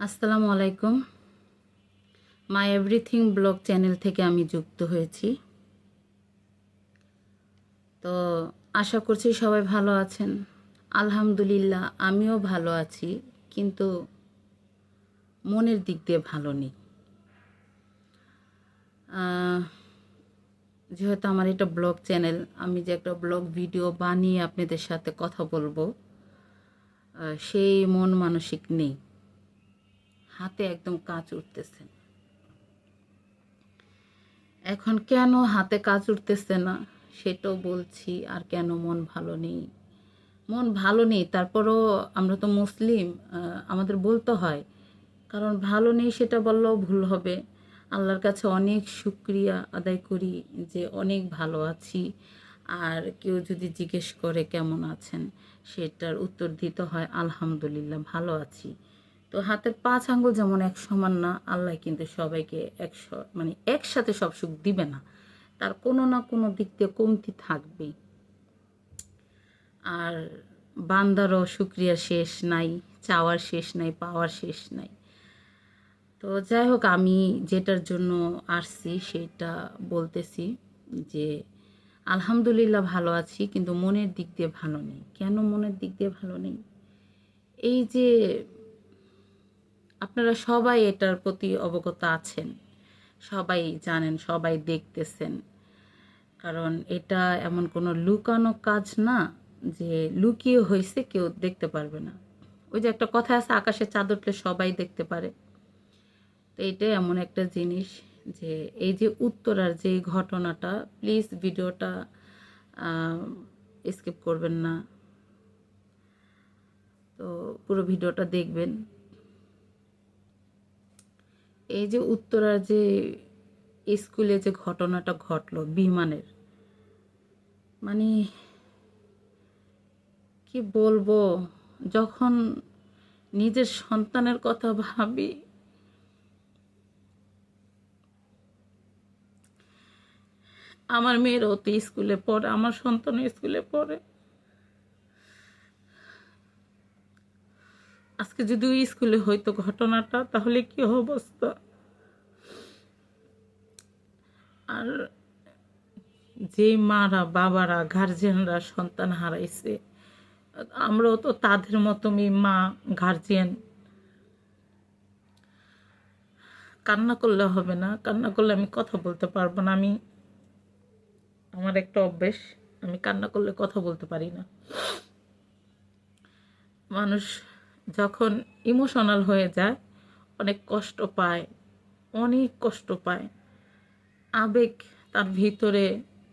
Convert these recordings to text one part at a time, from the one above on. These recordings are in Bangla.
আসসালামু আলাইকুম। মাই এভরিথিং ব্লগ চ্যানেল থেকে আমি যুক্ত হয়েছি। তো আশা করছি সবাই ভালো আছেন। আলহামদুলিল্লাহ আমিও ভালো আছি, কিন্তু মনের দিক দিয়ে ভালো নেই। যেহেতু আমার এটা ব্লগ চ্যানেল, আমি যে একটা ব্লগ ভিডিও বানিয়ে আপনাদের সাথে কথা বলবো, সেই মন মানসিক নেই। হাতে একদম কাজ উঠতেছে। এখন কেন হাতে কাজ উঠতেছে না সেটাও বলছি, আর কেন মন ভালো নেই। মন ভালো নেই, তারপরও আমরা তো মুসলিম, আমাদের বলতে হয়। কারণ ভালো নেই সেটা বললেও ভুল হবে। আল্লাহর কাছে অনেক শুকরিয়া আদায় করি যে অনেক ভালো আছি। আর কেউ যদি জিজ্ঞেস করে কেমন আছেন, সেটার উত্তর দিতে হয় আলহামদুলিল্লাহ ভালো আছি। তো হাতের 5 আঙ্গুল যেমন এক সমান না, আল্লাহ কিন্তু সবাইকে একসাথে সব সুখ দিবে না। তার কোনো না কোনো দিক দিয়ে কমতি থাকবেই। আর বান্দারও শুকরিয়া শেষ নাই, চাওয়ার শেষ নাই, পাওয়ার শেষ নাই। তো যাই হোক, আমি যেটার জন্য আসছি সেটা বলতেছি যে আলহামদুলিল্লাহ ভালো আছি, কিন্তু মনের দিক দিয়ে ভালো নেই। কেন মনের দিক দিয়ে ভালো নেই? এই যে আপনারা সবাই এটার প্রতি অবগত আছেন, সবাই জানেন, সবাই দেখতেছেন। কারণ এটা এমন কোনো লুকানো কাজ না যে লুকিয়ে হয়েছে কেউ দেখতে পারবে না। ওই যে একটা কথা আছে, আকাশে চাঁদ উঠলে সবাই দেখতে পারে। তো এইটাই এমন একটা জিনিস যে এই যে উত্তরার যে ঘটনাটা, প্লিজ ভিডিওটা স্কিপ করবেন না, তো পুরো ভিডিওটা দেখবেন। এই যে উত্তরার যে স্কুলে যে ঘটনাটা ঘটলো বিমানের, মানে কি বলবো, যখন নিজের সন্তানের কথা ভাবি, আমার মেয়েরাও তো স্কুলে পড়ে, আমার সন্তানও স্কুলে পড়ে। আজকে যদি ওই স্কুলে হয়তো ঘটনাটা, তাহলে কি অবস্থা। আর যে মারা, বাবারা, গার্জিয়ানরা সন্তান হারাইছে, আমরাও তো তাদের মতনই মা, গার্জিয়ান। কান্না করলে হবে না, কান্না করলে আমি কথা বলতে পারবো না। আমার একটা অভ্যেস, আমি কান্না করলে কথা বলতে পারি না। মানুষ যখন ইমোশনাল হয়ে যায়, অনেক কষ্ট পায়, অনেক কষ্ট পায়, আবেগ তার ভিতরে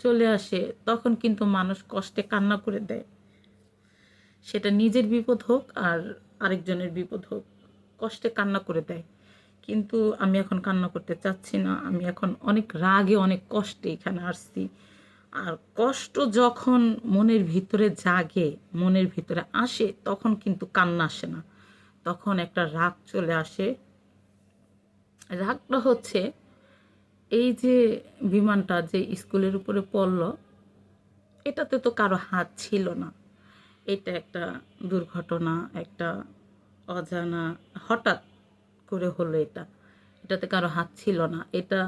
চলে আসে, তখন কিন্তু মানুষ কষ্টে কান্না করে দেয়। সেটা নিজের বিপদ হোক আর আরেকজনের বিপদ হোক, কষ্টে কান্না করে দেয়। কিন্তু আমি এখন কান্না করতে চাচ্ছি না, আমি এখন অনেক রাগে, অনেক কষ্টে এখানে আসছি। আর কষ্ট যখন মনের ভিতরে জাগে, মনের ভিতরে আসে, তখন কিন্তু কান্না আসে না, তখন একটা রাগ চলে আসে। রাগটা হচ্ছে এই যে বিমানটা যে স্কুলের উপরে পড়ল, এটাতে তো কারো হাত ছিল না। এটা একটা দুর্ঘটনা, একটা অজানা, হঠাৎ করে হলো এটা। এটাতে কারো হাত ছিল না। এটা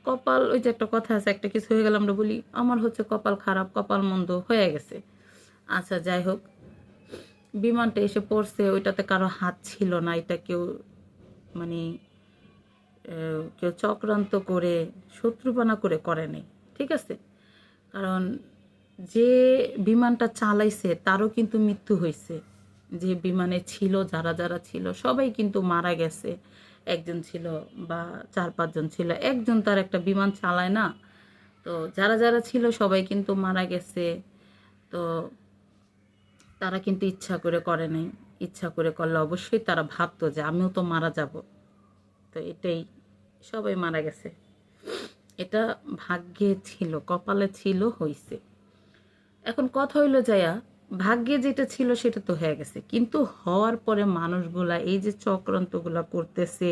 কপাল, ওই যে একটা কথা আছে, একটা কিছু হয়ে গেলে আমরা বলি আমার হচ্ছে কপাল খারাপ, কপাল মন্দ হয়ে গেছে। আচ্ছা যাই হোক, বিমানটা এসে পড়ছে, ওইটাতে কারো হাত ছিল না। এটা কেউ মানে কেউ চক্রান্ত করে, শত্রুপনা করে করে নেই, ঠিক আছে? কারণ যে বিমানটা চালাইছে তারও কিন্তু মৃত্যু হয়েছে। যে বিমানে ছিল, যারা যারা ছিল সবাই কিন্তু মারা গেছে। একজন ছিল বা 4-5 জন ছিল, একজন তার একটা বিমান চালায় না। তো যারা যারা ছিল সবাই কিন্তু মারা গেছে। তো তারা কিন্তু ইচ্ছা করে করে নাই। ইচ্ছা করে করলে অবশ্যই তারা ভাবতো যে আমিও তো মারা যাব। তো এটাই, সবাই মারা গেছে। এটা ভাগ্যে ছিল, কপালে ছিল, হইছে। এখন কথা হইলো যায়া, ভাগ্যে যেটা ছিল সেটা তো হয়ে গেছে, কিন্তু হওয়ার পরে মানুষগুলা এই যে চক্রান্তগুলা করতেছে,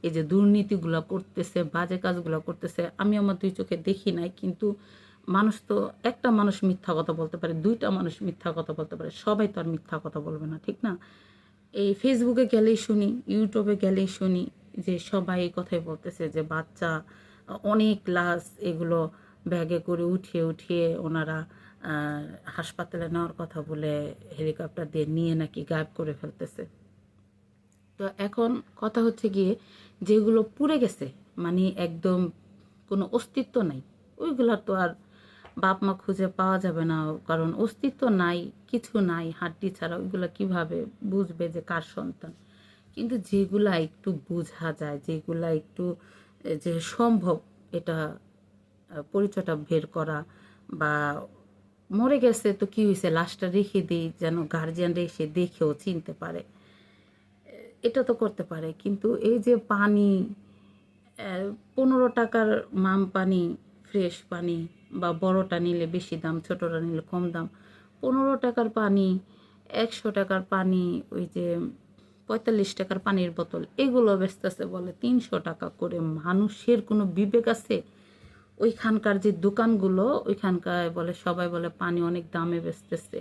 এই যে দুর্নীতিগুলা করতেছে, বাজে কাজগুলা করতেছে, আমি আমার 2 চোখে দেখি নাই, কিন্তু মানুষ তো, একটা মানুষ মিথ্যা কথা বলতে পারে, 2টা মানুষ মিথ্যা কথা বলতে পারে, সবাই তো আর মিথ্যা কথা বলবে না, ঠিক না? এই ফেসবুকে গেলেই শুনি, ইউটিউবে গেলেই শুনি যে সবাই এই কথাই বলতেছে যে বাচ্চা অনেক লাশ এগুলো ব্যাগে করে উঠিয়ে উঠিয়ে ওনারা হাসপাতালে নেওয়ার কথা বলে হেলিকপ্টার দিয়ে নিয়ে নাকি গায়েব করে ফেলতেছে। তো এখন কথা হচ্ছে গিয়ে যেগুলো পুড়ে গেছে, মানে একদম কোনো অস্তিত্ব নাই, ওইগুলার তো আর বাপ মা খুঁজে পাওয়া যাবে না, কারণ অস্তিত্ব নাই, কিছু নাই, হাড্ডি ছাড়া ওইগুলো কিভাবে বুঝবে যে কার সন্তান। কিন্তু যেগুলা একটু বোঝা যায়, যেগুলা একটু যে সম্ভব এটা পরিচয়টা বের করা, বা মরে গেছে তো কি হয়েছে লাশটা রেখে দিই যেন গার্জিয়ানরা এসে দেখেও চিনতে পারে, এটা তো করতে পারে। কিন্তু এই যে পানি 15 টাকার মাম পানি, ফ্রেশ পানি, বা বড়টা নিলে বেশি দাম, ছোটটা নিলে কম দাম, 15 টাকার পানি, 100 টাকার পানি, ওই যে 45 টাকার পানির বোতল, এগুলো বেচতেছে বলে 300 টাকা করে। মানুষের কোনো বিবেক আছে? ওইখানকার যে দোকানগুলো, ওইখানকার বলে সবাই বলে পানি অনেক দামে বেচতেছে।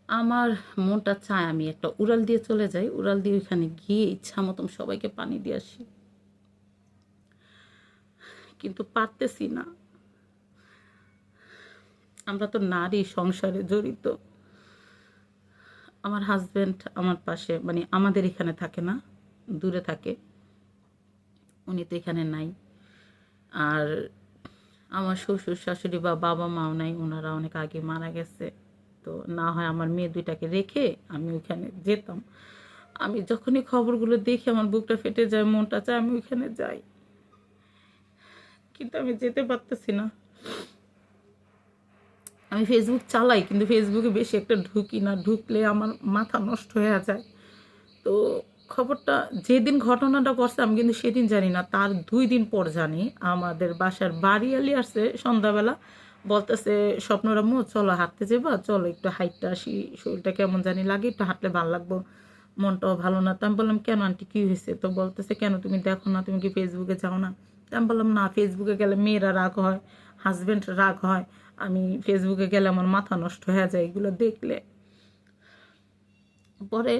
আমার মনটা চায় আমি একটা উড়াল দিয়ে চলে যাই, উড়াল দিয়ে ওইখানে গিয়ে ইচ্ছা মতন সবাইকে পানি দিয়ে আসি, কিন্তু পারতেছি না। আমরা তো নারী, সংসারে জড়িত। আমার হাজব্যান্ড আমার পাশে, মানে আমাদের এখানে থাকে না, দূরে থাকে, উনি তো এখানে নাই। আর আমার শ্বশুর শাশুড়ি বা বাবা মাও নাই, ওনারা অনেক আগে মারা গেছে। তো না হয় আমার মেয়ে দুইটাকে রেখে আমি ওইখানে যেতাম। আমি যখনই খবরগুলো দেখি আমার বুকটা ফেটে যায়, মনটা চায় আমি ওইখানে যাই, কিন্তু আমি যেতে পারতেছি না। আমি ফেসবুক চালাই, কিন্তু ফেসবুকে বেশি একটা ঢুকি না, ঢুকলে আমার মাথা নষ্ট হয়ে যায়। তো খবরটা যেদিন ঘটনাটা ঘটছে আমি কিন্তু সেদিন জানি না, তার 2 দিন পর জানি। আমাদের বাসার বাড়িয়ালি আসছে সন্ধ্যাবেলা, বলতেছে স্বপ্নরাম্মু চলো হাঁটতে যাবা, চলো একটু হাইটটা আসি, শরীরটা কেমন জানি লাগে, একটু হাঁটলে ভালো লাগবো, মনটাও ভালো না। তো আমি বললাম কেন আন্টি কী হয়েছে? তো বলতেছে কেন তুমি দেখো না, তুমি কি ফেসবুকে যাও না? তো আমি বললাম না, ফেসবুকে গেলে মেয়েরা রাগ হয়, হাজব্যান্ড রাগ হয়, আমি ফেসবুকে গেলে আমার মাথা নষ্ট হয়ে যায় এগুলো দেখলে। পরে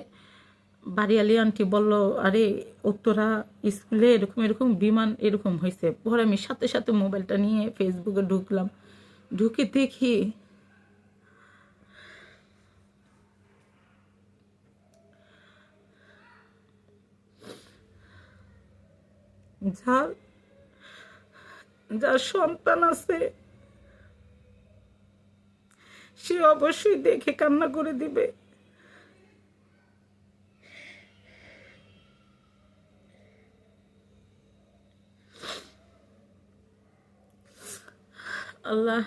বাড়িয়ালি আন্টি বলল আরে উত্তরা স্কুলে এরকম এরকম বিমান এরকম হয়েছে। পরে আমি সাথে সাথে মোবাইলটা নিয়ে ফেসবুকে ঢুকলাম, ঢুকে দেখি যার যার সন্তান আছে সে অবশ্যই দেখে কান্না করে দিবে। আল্লাহ,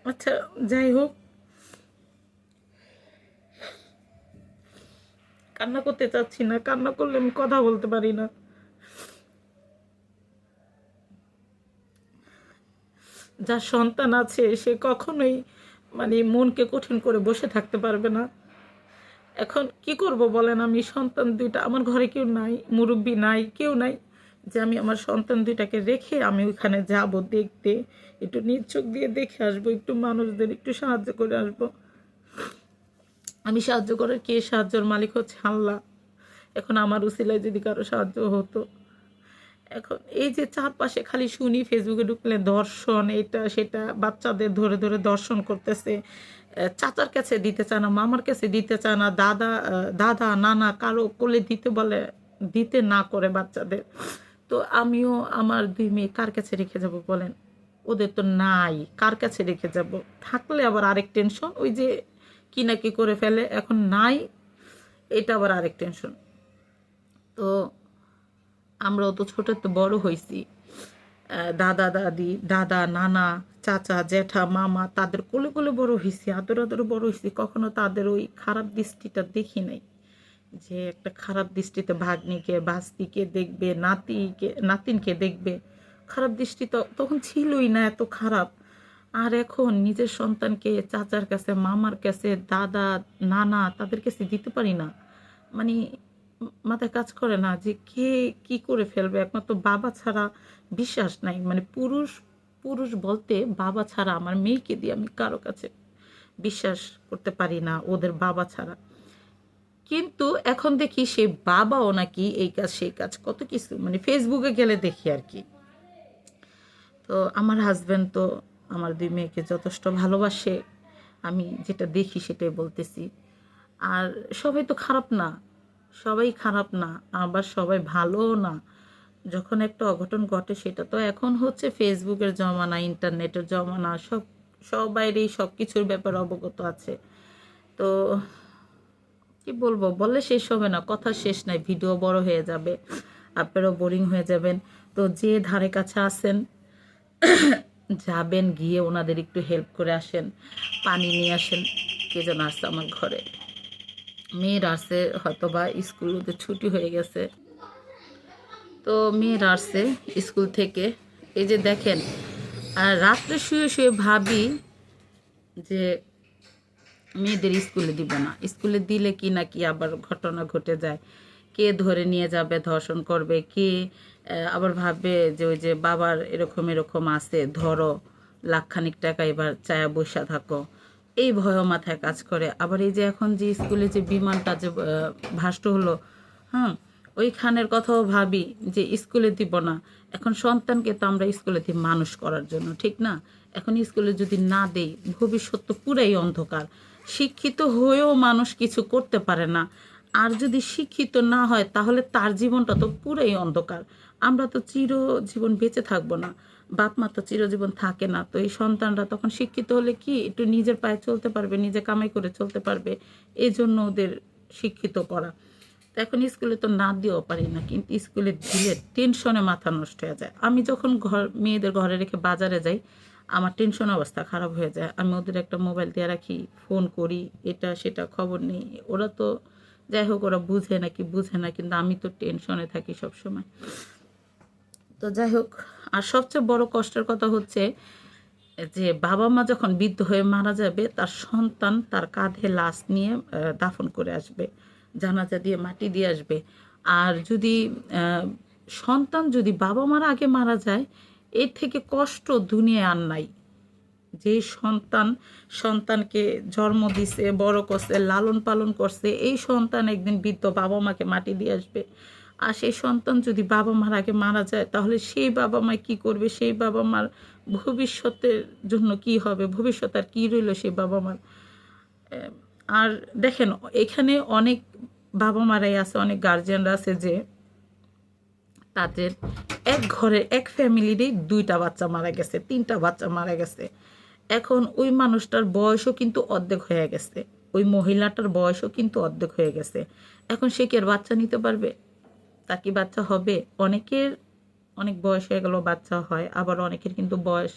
আচ্ছা যাই হোক, কান্না করতে চাচ্ছি না, কান্না করলে আমি কথা বলতে পারি না। যার সন্তান আছে সে কখনোই মানে মনকে কঠিন করে বসে থাকতে পারবে না। এখন কি করব বলেন, আমি সন্তান দুইটা, আমার ঘরে কেউ নাই, মুরব্বি নাই, কেউ নাই যে আমি আমার সন্তান দুইটাকে রেখে আমি ওইখানে যাব দেখতে, একটু নিজ চোখ দিয়ে দেখে আসবো, একটু মানুষদের একটু সাহায্য করে আসবো। আমি সাহায্য করার কে? সাহায্যের মালিক হচ্ছে আল্লাহ। এখন আমার উসিলায় যদি কারো সাহায্য হতো। এখন এই যে চারপাশে খালি শুনি ফেসবুকে ঢুকলে ধর্ষণ, এটা সেটা, বাচ্চাদের ধরে ধরে ধর্ষণ করতেছে, চাচার কাছে দিতে চায় না, মামার কাছে দিতে চায় না, দাদা নানা কারো কোলে দিতে বলে, দিতে না করে বাচ্চাদের। তো আমিও আমার 2 মেয়ে কার কাছে রেখে যাব বলেন? ওদের তো নাই, কার কাছে রেখে যাব? থাকলে আবার আরেক টেনশন, ওই যে কি না কি করে ফেলে, এখন নাই, এটা আবার আরেক টেনশন। তো আমরাও তো ছোট তো বড় হয়েছি, দাদা দাদি, দাদা নানা, চাচা জ্যাঠা মামা, তাদের কোলে কোলে বড় হয়েছি, আদর আদর বড় হয়েছি, কখনো তাদের ওই খারাপ দৃষ্টিটা দেখি নাই, যে একটা খারাপ দৃষ্টিতে ভাগ্নিকে ভাস্তিকে দেখবে, নাতিনকে দেখবে, খারাপ দৃষ্টি তো তখন ছিলই না এত খারাপ। আর এখন নিজের সন্তানকে চাচার কাছে, মামার কাছে, দাদা নানা তাদের কাছে দিতে পারি না, মানে মাথায় কাজ করে না যে কে কি করে ফেলবে, একমাত্র বাবা ছাড়া বিশ্বাস নাই, মানে পুরুষ পুরুষ বলতে বাবা ছাড়া আমার মেয়েকে দিয়ে আমি কারো কাছে বিশ্বাস করতে পারি না ওদের বাবা ছাড়া। কিন্তু এখন দেখি সে বাবাও নাকি এই কাজ সেই কাজ কত কিছু মানে ফেসবুকে গেলে দেখি আর কি। তো আমার হাজব্যান্ড তো আমার দুই মেয়েকে যথেষ্ট ভালোবাসে, আমি যেটা দেখি সেটাই বলতেছি। আর সবাই তো খারাপ না, সবাই খারাপ না, আবার সবাই ভালোও না। যখন একটা অঘটন ঘটে সেটা তো এখন হচ্ছে ফেসবুকের জমানা, ইন্টারনেটের জমানা, সবাইরই সব কিছুর ব্যাপারে অবগত আছে। তো কি বলবো, বললে শেষ হবে না, কথা শেষ নাই, ভিডিও বড় হয়ে যাবে, আপনারাও বোরিং হয়ে যাবেন। তো যে ধারে কাছে আছেন যাবেন, গিয়ে ওনাদের একটু হেল্প করে আসেন, পানি নিয়ে আসেন। কে যেন আসছে আমার ঘরে, মেয়েরা আসছে হয়তো বা স্কুল ছুটি হয়ে গেছে, তো মেয়েরা আসছে স্কুল থেকে। এই যে দেখেন, আর রাত্রে শুয়ে শুয়ে ভাবি যে মেয়েদের স্কুলে দিব না, স্কুলে দিলে কি না কি আবার ঘটনা ঘটে যায়, কে ধরে নিয়ে যাবে, ধর্ষণ করবে, কে আবার ভাববে যে ওই যে বাবার এরকম এরকম আছে, ধরো লাখখানিক টাকা এবার চায়া বসা থাকো, এই ভয় মাথায় কাজ করে। আবার এই যে এখন যে স্কুলে যে বিমানটা যে ভাষ্ট হলো, হ্যাঁ, ওইখানের কথাও ভাবি যে স্কুলে দিব না। এখন সন্তানকে তো আমরা স্কুলে দিই মানুষ করার জন্য, ঠিক না? এখন স্কুলে যদি না দেই, ভবিষ্যৎ তো পুরাই অন্ধকার। শিক্ষিত হয়েও মানুষ কিছু করতে পারে না, আর যদি শিক্ষিত না হয় তাহলে তার জীবনটা তো পুরাই অন্ধকার। আমরা তো চিরজীবন বেঁচে থাকবো না, বাপ মা তো চিরজীবন থাকে না। তো এই সন্তানরা তখন শিক্ষিত হলে কি একটু নিজের পায়ে চলতে পারবে, নিজে কামাই করে চলতে পারবে, এই জন্য ওদের শিক্ষিত করা। তো এখন স্কুলে তো না দিয়েও পারি না, কিন্তু স্কুলে দিলে টেনশনে মাথা নষ্ট হয়ে যায়। আমি যখন মেয়েদের ঘরে রেখে বাজারে যাই, আমার টেনশন অবস্থা খারাপ হয়ে যায়। আমি ওদের একটা মোবাইল দিয়ে রাখি, ফোন করি, এটা সেটা খবর নেই। ওরা তো যাই হোক, ওরা বুঝে নাকি বুঝে না, কিন্তু আমি তো টেনশনে থাকি সব সময়। তো যাই হোক, আর সবচেয়ে বড় কষ্টের কথা হচ্ছে যে বাবা মা যখন বৃদ্ধ হয়ে মারা যাবে, তার সন্তান তার কাঁধে লাশ নিয়ে দাফন করে আসবে, জানাজা দিয়ে মাটি দিয়ে আসবে। আর যদি সন্তান যদি বাবা মার আগে মারা যায়, এর থেকে কষ্ট দুনিয়ায় আর নাই। যে সন্তানকে জন্ম দিছে, বড় করছে, লালন পালন করছে, এই সন্তান একদিন বৃদ্ধ বাবা মাকে মাটি দিয়ে আসবে। আর সেই সন্তান যদি বাবা মার আগে মারা যায়, তাহলে সেই বাবা মা কি করবে, সেই বাবা মার ভবিষ্যতের জন্য কি হবে, ভবিষ্যৎ আর কি রইল সেই বাবা মার। আর দেখেন, এখানে অনেক বাবা মারাই আছে, অনেক গার্জিয়ানরা আছে যে তাদের এক ঘরে এক ফ্যামিলিরই 2টা বাচ্চা মারা গেছে, 3টা বাচ্চা মারা গেছে। এখন ওই মানুষটার বয়সও কিন্তু অর্ধেক হয়ে গেছে, ওই মহিলাটার বয়সও কিন্তু অর্ধেক হয়ে গেছে। এখন সে কি আর বাচ্চা নিতে পারবে? তার কি বাচ্চা হবে? অনেকের অনেক বয়স হয়ে গেল বাচ্চা হয়, আবার অনেকের কিন্তু বয়স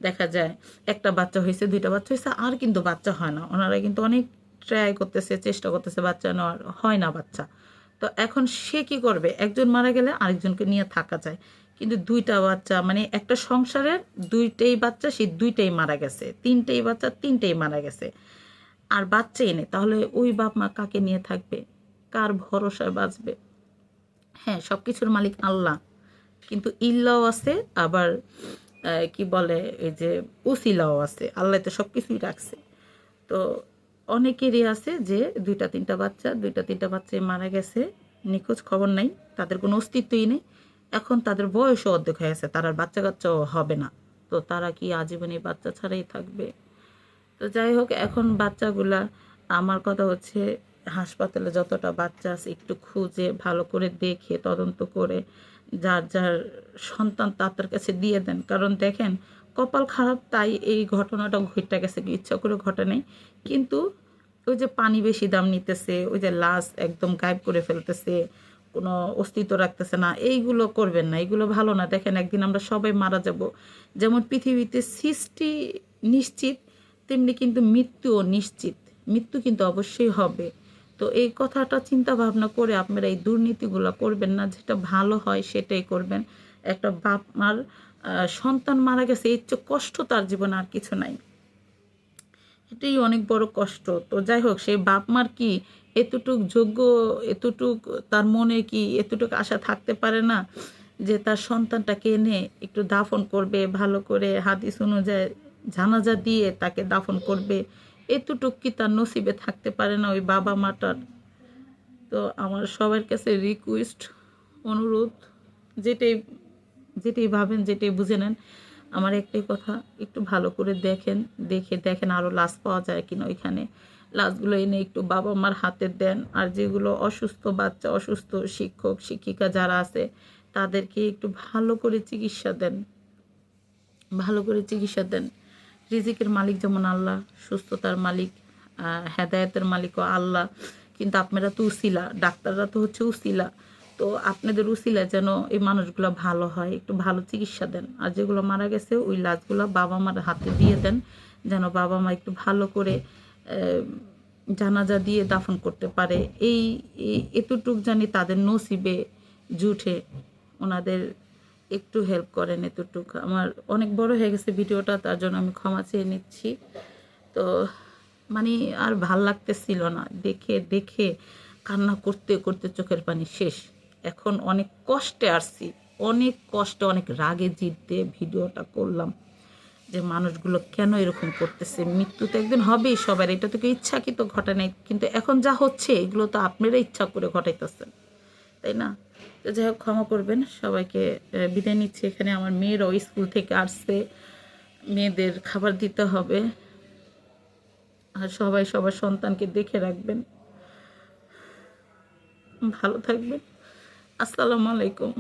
দেখা যায় একটা বাচ্চা হয়েছে, 2টা বাচ্চা হয়েছে, আর কিন্তু বাচ্চা হয় না। ওনারা কিন্তু অনেক ট্রাই করতেছে, চেষ্টা করতেছে, বাচ্চা নেওয়ার হয় না বাচ্চা। তো এখন সে কি করবে? একজন মারা গেলে আরেকজনকে নিয়ে থাকা যায়, কিন্তু 2টা বাচ্চা মানে একটা সংসারের 2টেই বাচ্চা, সেই 2টেই মারা গেছে, 3টেই বাচ্চা, 3টেই মারা গেছে, আর বাচ্চাই নেই। তাহলে ওই বাপ মা কাকে নিয়ে থাকবে? কার ভরসায় বাঁচবে? হ্যাঁ, সব কিছুর মালিক আল্লাহ, কিন্তু ইল্লাও আছে, আবার কি বলে এই যে উসিলাও আছে। আল্লাহ তো সব কিছুই রাখছে। তো অনেকেরই আছে যে 2টা 3টা বাচ্চা, 2টা 3টা বাচ্চাই মারা গেছে, নিখোঁজ খবর নাই, তাদের কোনো অস্তিত্বই নেই। এখন তাদের বয়সও অর্ধেক হয়ে গেছে, তার আর বাচ্চা কাচ্চাও হবে না। তো তারা কি আজীবনই বাচ্চা ছাড়াই থাকবে? তো যাই হোক, এখন বাচ্চাগুলা, আমার কথা হচ্ছে হাসপাতালে যতটা বাচ্চা আছে একটু খুঁজে ভালো করে দেখে তদন্ত করে যার যার সন্তান তার কাছে দিয়ে দেন। কারণ দেখেন, কপাল খারাপ তাই এই ঘটনাটা ঘটে গেছে, ইচ্ছা করে ঘটে নেই। কিন্তু ওই যে পানি বেশি দাম নিতেছে, ওই যে লাশ একদম গায়েব করে ফেলতেছে, কোনো অস্তিত্ব রাখতেছে না, এইগুলো করবেন না, এইগুলো ভালো না। দেখেন, একদিন আমরা সবাই মারা যাব। যেমন পৃথিবীতে সৃষ্টি নিশ্চিত, তেমনি কিন্তু মৃত্যুও নিশ্চিত। মৃত্যু কিন্তু অবশ্যই হবে। তো এই কথাটা চিন্তা ভাবনা করে আপনারা এই দুর্নীতিগুলো করবেন না, যেটা ভালো হয় সেটাই করবেন। একটা বাপ মার সন্তান মারা গেছে, এর চেয়ে কষ্ট তার জীবনে আর কিছু নাই। এটাই অনেক বড় কষ্ট। তো যাই হোক, সেই বাপ মার কি এতটুক যোগ্য, এতটুক তার মনে কি এতটুক আশা থাকতে পারে না যে তার সন্তানটাকে এনে একটু দাফন করবে, ভালো করে হাদিস অনুযায়ী জানাজা দিয়ে তাকে দাফন করবে? এতটুক কি তার নসিবে থাকতে পারে না ওই বাবা মাটার? তো আমার সবার কাছে রিকোয়েস্ট, অনুরোধ, যেটাই যেটাই ভাবেন, যেটাই বুঝে নেন, আমার একটাই কথা, একটু ভালো করে দেখেন আরও লাশ পাওয়া যায় কিনা। ওইখানে লাশগুলো এনে একটু বাবা মার হাতে দেন। আর যেগুলো অসুস্থ বাচ্চা, অসুস্থ শিক্ষক শিক্ষিকা যারা আছে, তাদেরকে একটু ভালো করে চিকিৎসা দেন। রিজিকের মালিক যেমন আল্লাহ, সুস্থতার মালিক, হেদায়েতের মালিকও আল্লাহ। কিন্তু আপনারা তো উসিলা, ডাক্তাররা তো হচ্ছে উসিলা। তো আপনাদের উসিলা যেন এই মানুষগুলো ভালো হয়, একটু ভালো চিকিৎসা দেন। আর যেগুলো মারা গেছে ওই লাশগুলো বাবা মার হাতে দিয়ে দেন, যেন বাবা মা একটু ভালো করে জানাজা দিয়ে দাফন করতে পারে। এতটুক জানি তাদের নসিবে জুটে, ওনাদের একটু হেল্প করেন এতটুক। আমার অনেক বড় হয়ে গেছে ভিডিওটা, তার জন্য আমি ক্ষমা চেয়ে নিচ্ছি। তো মানে আর ভাল লাগতেছিল না, দেখে কান্না করতে করতে চোখের পানি শেষ। এখন অনেক কষ্টে আসছি, অনেক কষ্টে, অনেক রাগে জিদ্দে ভিডিওটা করলাম যে মানুষগুলো কেন এরকম করতেছে। মৃত্যু তো একদিন হবেই সবার, এটা তো কেউ ইচ্ছাকৃত ঘটে নাই। কিন্তু এখন যা হচ্ছে এগুলো তো আপনারা ইচ্ছা করে ঘটাইতেছেন, তাই না? তো যাই হোক, ক্ষমা করবেন সবাইকে। বিদায় নিচ্ছি এখানে। আমার মেয়েরাও স্কুল থেকে আসছে, মেয়েদের খাবার দিতে হবে। আর সবাই সবার সন্তানকে দেখে রাখবেন, ভালো থাকবেন। আসসালামু আলাইকুম।